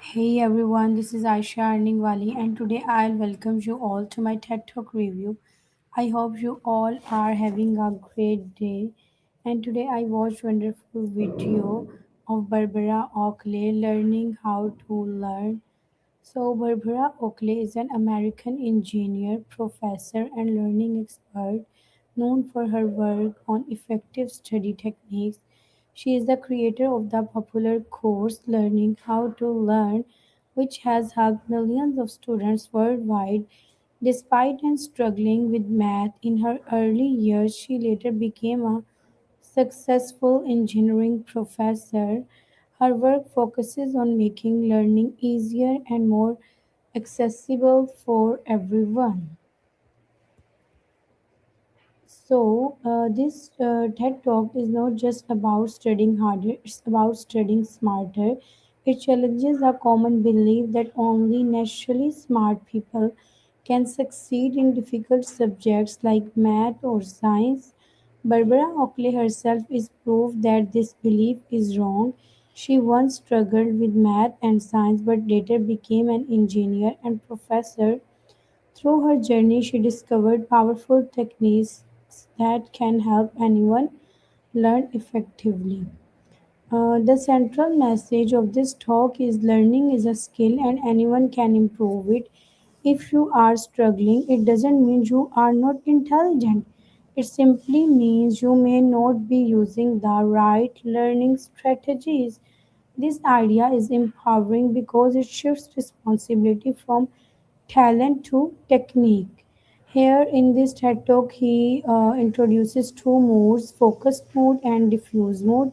Hey everyone, this is Aisha Arningwali, and today I'll welcome you all to my TED Talk review. I hope you all are having a great day. And today I watched wonderful video of Barbara Oakley learning how to learn. So Barbara Oakley is an American engineer, professor, and learning expert known for her work on effective study techniques. She is the creator of the popular course Learning How to Learn, which has helped millions of students worldwide. Despite and struggling with math in her early years, she later became a successful engineering professor. Her work focuses on making learning easier and more accessible for everyone. This TED Talk is not just about studying harder, it's about studying smarter. It challenges a common belief that only naturally smart people can succeed in difficult subjects like math or science. Barbara Oakley herself is proof that this belief is wrong. She once struggled with math and science but later became an engineer and professor. Through her journey, she discovered powerful techniques that can help anyone learn effectively. The central message of this talk is learning is a skill and anyone can improve it. If you are struggling, it doesn't mean you are not intelligent. It simply means you may not be using the right learning strategies. This idea is empowering because it shifts responsibility from talent to technique. Here in this TED Talk, he introduces two modes, focused mode and diffuse mode.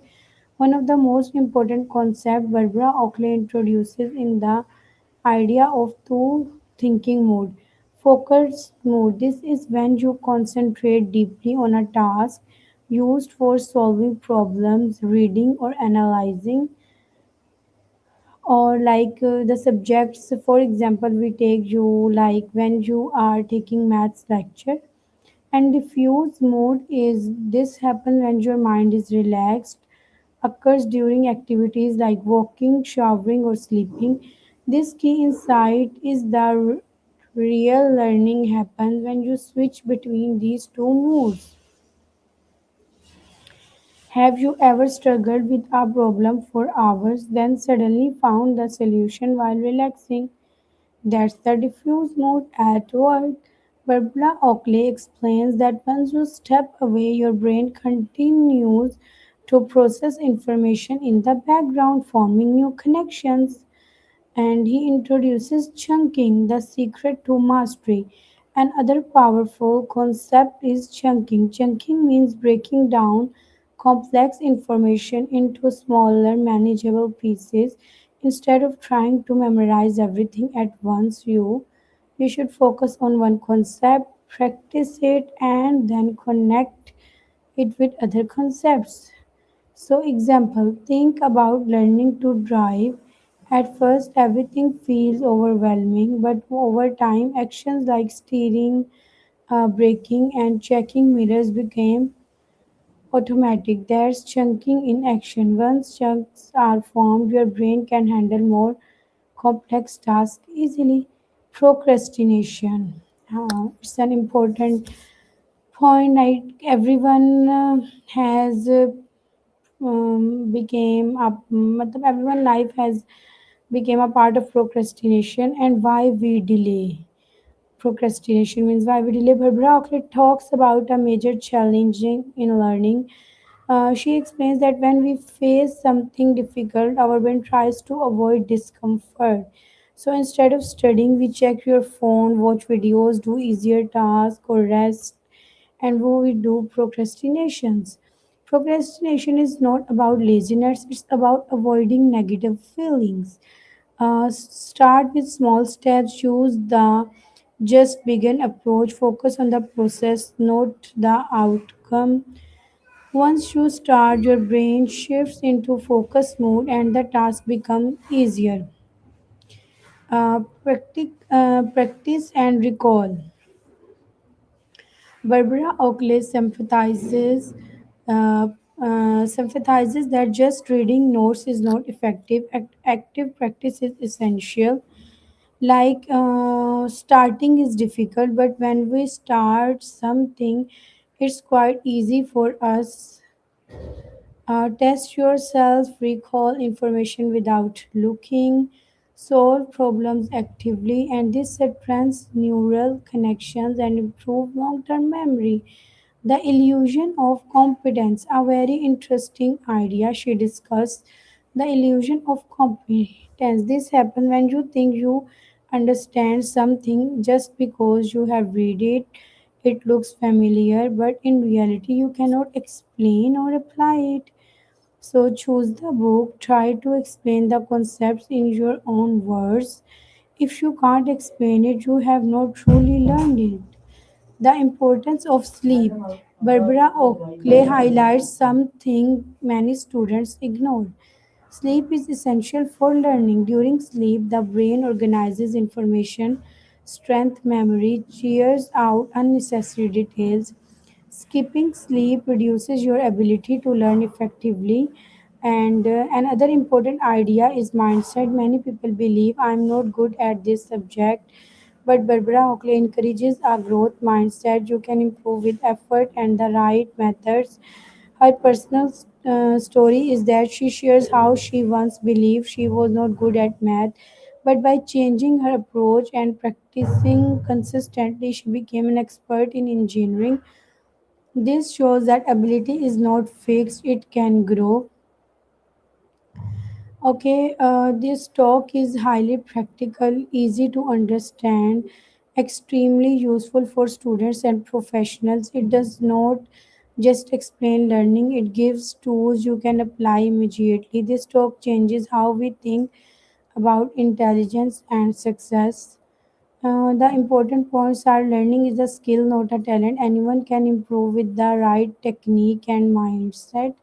One of the most important concepts Barbara Oakley introduces in the idea of two thinking mode. Focused mode. This is when you concentrate deeply on a task used for solving problems, reading or analyzing or the subjects. For example, we take you like when you are taking maths lecture. And diffuse mode is this happens when your mind is relaxed, occurs during activities like walking, showering, or sleeping. This key insight is the real learning happens when you switch between these two modes. Have you ever struggled with a problem for hours, then suddenly found the solution while relaxing? That's the diffuse mode at work. Barbara Oakley explains that once you step away, your brain continues to process information in the background, forming new connections. And he introduces chunking, the secret to mastery. Another powerful concept is chunking. Chunking means breaking down complex information into smaller, manageable pieces. Instead of trying to memorize everything at once, you should focus on one concept, practice it, and then connect it with other concepts. So, example, think about learning to drive. At first, everything feels overwhelming, but over time, actions like steering, braking, and checking mirrors became automatic. There's chunking in action. Once chunks are formed, your brain can handle more complex tasks easily. Procrastination. It's an important point. Like everyone has became a matlab everyone life has became a part of procrastination and why we delay. Procrastination means why we delay. Barbara Oakley talks about a major challenge in learning. She explains that when we face something difficult, our brain tries to avoid discomfort. So instead of studying, we check your phone, watch videos, do easier tasks, or rest. And when we do procrastinations, procrastination is not about laziness, it's about avoiding negative feelings. Start with small steps, choose the just begin approach, focus on the process, not the outcome. Once you start, your brain shifts into focus mode and the task becomes easier. Practice and recall. Barbara Oakley sympathizes sympathizes that just reading notes is not effective. Active practice is essential. Like starting is difficult, but when we start something, it's quite easy for us. Test yourself, recall information without looking, solve problems actively, and this strengthens neural connections and improve long-term memory. The illusion of competence, a very interesting idea she discussed. The illusion of competence. This happens when you think you understand something just because you have read it. It looks familiar, but in reality, you cannot explain or apply it. So choose the book, try to explain the concepts in your own words. If you can't explain it, you have not truly learned it. The importance of sleep. Barbara Oakley highlights something many students ignore. Sleep is essential for learning. During sleep, the brain organizes information, strength memory, clears out unnecessary details. Skipping sleep reduces your ability to learn effectively. And another important idea is mindset. Many people believe I'm not good at this subject, but Barbara Oakley encourages a growth mindset. You can improve with effort and the right methods. Her personal story is that she shares how she once believed she was not good at math, but by changing her approach and practicing consistently, she became an expert in engineering. This shows that ability is not fixed, it can grow. Okay, this talk is highly practical, easy to understand, extremely useful for students and professionals. It does not just explain learning, it gives tools you can apply immediately. This talk changes how we think about intelligence and success. The important points are learning is a skill, not a talent. Anyone can improve with the right technique and mindset.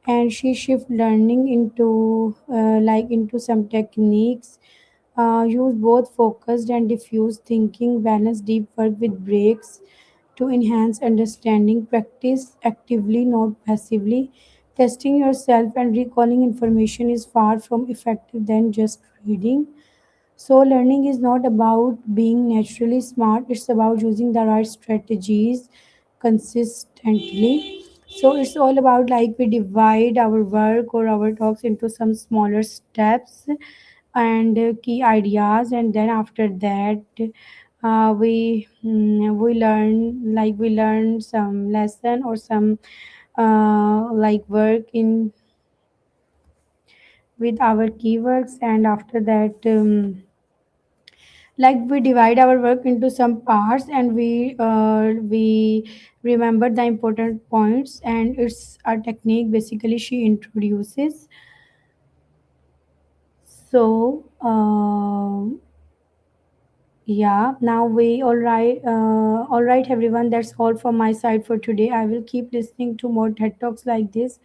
And she shift learning into into some techniques. Use both focused and diffuse thinking. Balance deep work with breaks to enhance understanding. Practice actively, not passively. Testing yourself and recalling information is far from effective than just reading. So, learning is not about being naturally smart, it's about using the right strategies consistently. So, it's all about like we divide our work or our talks into some smaller steps and key ideas, and then after that, we learn some lesson or some like work in with our keywords, and after that. Like we divide our work into some parts and we remember the important points, and it's a technique basically she introduces. So yeah, now we all right everyone, that's all from my side for today. I will keep listening to more TED Talks like this.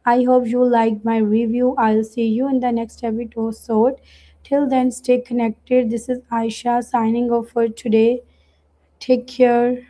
I hope you liked my review. I'll see you in the next episode. Till then, stay connected. This is Aisha signing off for today. Take care.